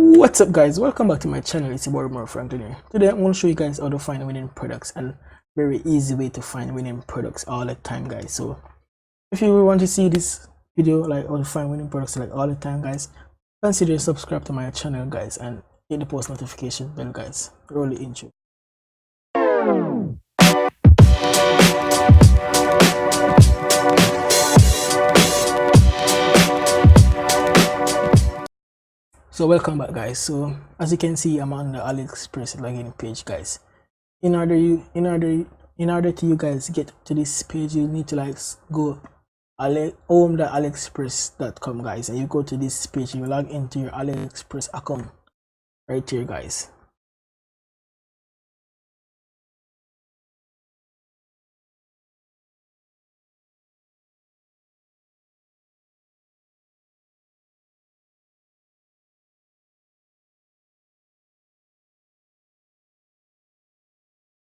What's up guys, welcome back to my channel. It's your boy Franklin here. Today I'm going to show you guys how to find winning products, and very easy way to find winning products all the time guys. So if you want to see this video like how to find winning products like all the time guys, consider subscribe to my channel guys and hit the post notification bell guys. Roll the intro. So welcome back guys. So as you can see, I'm on the AliExpress login page guys. In order to you guys get to this page, you need to like go home.aliexpress.com guys, and you go to this page, you log into your AliExpress account right here guys.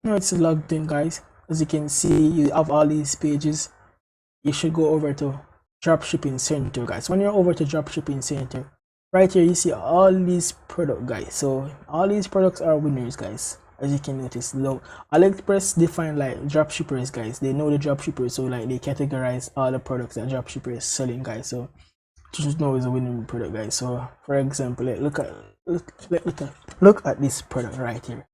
Now it's logged in guys. As you can see, you have all these pages. You should go over to dropshipping center guys. When you're over to dropshipping center, right here you see all these products guys. So all these products are winners guys. As you can notice, low AliExpress define like dropshippers guys. They know the dropshippers, so like they categorize all the products that dropshippers selling guys. So just know it's a winning product guys. So for example, like, look at this product right here.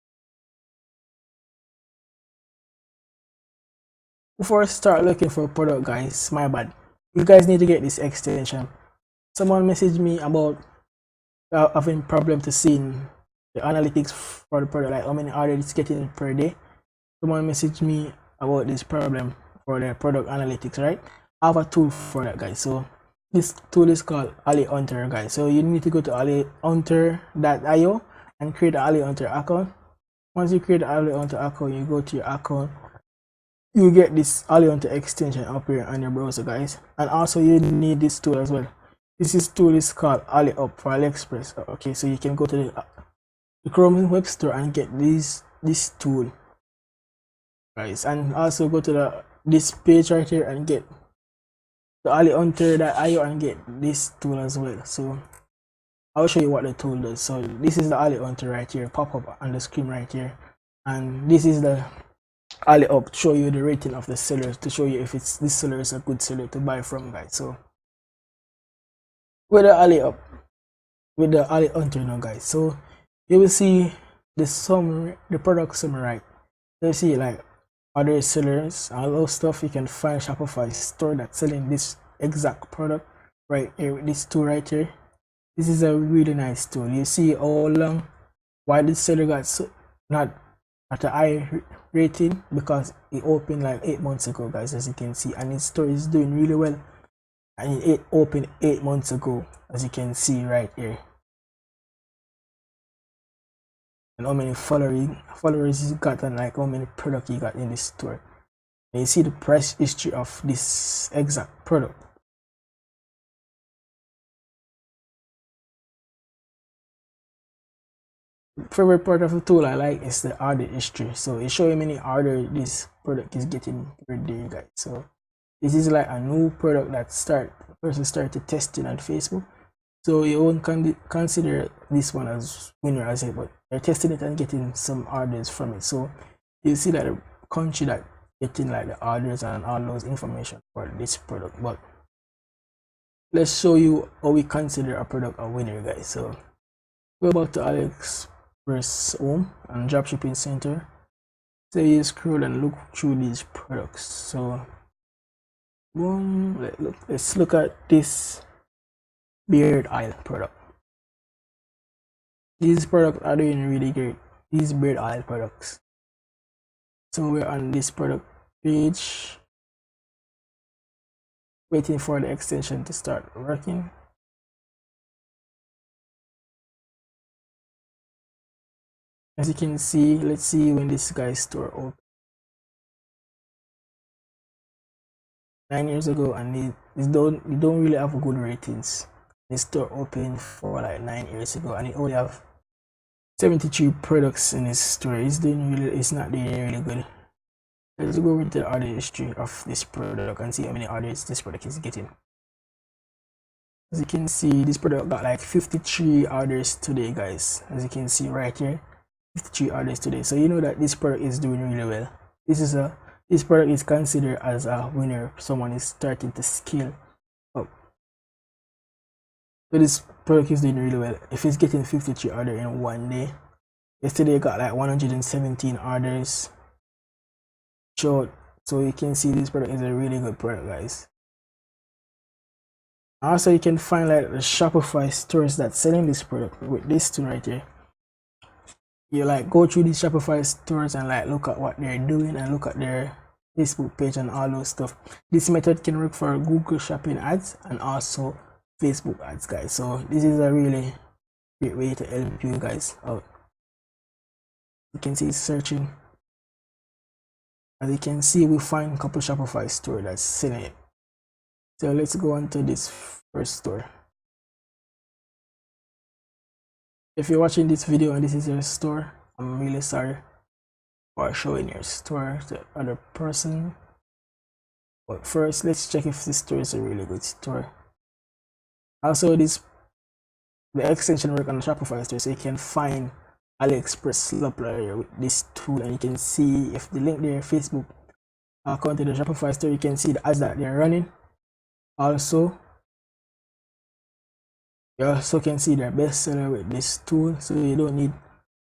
Before I start looking for a product guys, my bad, you guys need to get this extension. Someone messaged me about having problem to seeing the analytics for the product, like how many orders it's getting per day. Someone messaged me about this problem for the product analytics, right? I have a tool for that guys. So this tool is called Ali Hunter guys. So you need to go to alihunter.io and create an Ali Hunter account. Once you create an Ali Hunter account, you go to your account, you get this Ali Hunter extension up here on your browser guys. And also you need this tool as well. This tool is called Ali Up for AliExpress. Okay, so you can go to the Chrome web store and get this tool guys, and also go to this page right here and get the alihunter.io and get this tool as well. So I'll show you what the tool does. So this is the Ali Hunter right here, pop up on the screen right here, and this is the Ali Up to show you the rating of the sellers, to show you if this seller is a good seller to buy from guys. So with the Ali Up, with the Ali Hunter now guys, so you will see the summary, the product summary right. You see like other sellers, all those stuff. You can find Shopify store that's selling this exact product right here with this tool right here. This is a really nice tool. You see how long why this seller got not at a high rating, because it opened like 8 months ago guys, as you can see, and his store is doing really well, and it opened 8 months ago, as you can see right here, and how many followers he got, and like how many products he got in this store. And you see the price history of this exact product. Favorite part of the tool I like is the order history. So it shows you many orders this product is getting per day guys. So this is like a new product that person started testing on Facebook, so you won't consider this one as winner as it, but they're testing it and getting some orders from it. So you see that the country that getting like the orders and all those information for this product. But let's show you how we consider a product a winner guys. So go back to AliExpress home and dropshipping center. So you scroll and look through these products. So boom, let's look at this beard oil product. These products are doing really great, these beard oil products. So we're on this product page, waiting for the extension to start working. As you can see, let's see when this guy's store opened 9 years ago, and they don't really have good ratings. This store opened for like 9 years ago, and it only have 73 products in his store. It's not doing really good. Let's go with the order history of this product and see how many orders this product is getting. As you can see, this product got like 53 orders today, guys. As you can see right here, 53 orders today. So you know that this product is doing really well. This product is considered as a winner if someone is starting to scale up. So this product is doing really well. If it's getting 53 orders in one day, yesterday it got like 117 orders. So you can see this product is a really good product, guys. Also, you can find like the Shopify stores that selling this product with this tool right here. You like go through these Shopify stores and like look at what they're doing and look at their Facebook page and all those stuff. This method can work for Google Shopping ads and also Facebook ads, guys. So this is a really great way to help you guys out. You can see it's searching. As you can see, we find a couple Shopify store that's selling it. So let's go on to this first store. If you're watching this video and this is your store, I'm really sorry for showing your store to other person. But first, let's check if this store is a really good store. Also, the extension work on the Shopify store, so you can find AliExpress supplier with this tool, and you can see if the link there, Facebook account to the Shopify store, you can see the ads that they're running. Also, you also can see their bestseller with this tool, so you don't need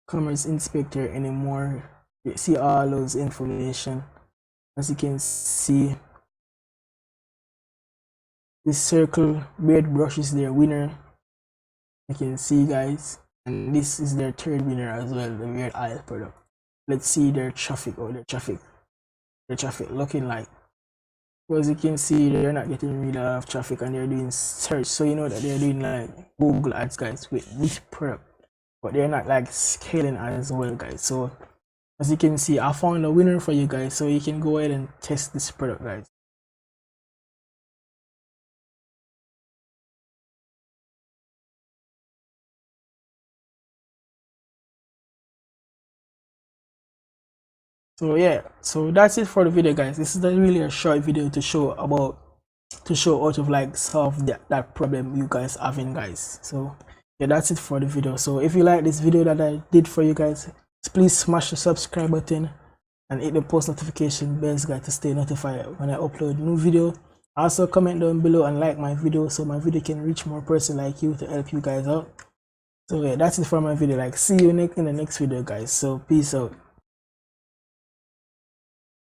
Commerce Inspector anymore. You see all those information. As you can see, this circle beard brush is their winner. You can see, guys, and this is their third winner as well, the beard oil product. Let's see their traffic or their traffic looking like. As you can see, they're not getting rid of traffic and they're doing search, so you know that they're doing like Google ads, guys, with this product, but they're not like scaling as well, guys. So as you can see, I found a winner for you guys, so you can go ahead and test this product, guys. So yeah, so that's it for the video, guys. This is really a short video to show out of like solve that problem you guys having, guys. So yeah, that's it for the video. So if you like this video that I did for you guys, please smash the subscribe button and hit the post notification bells, guys, to stay notified when I upload new video. Also comment down below and like my video so my video can reach more person like you to help you guys out. So yeah, that's it for my video. Like, see you in the next video, guys. So peace out.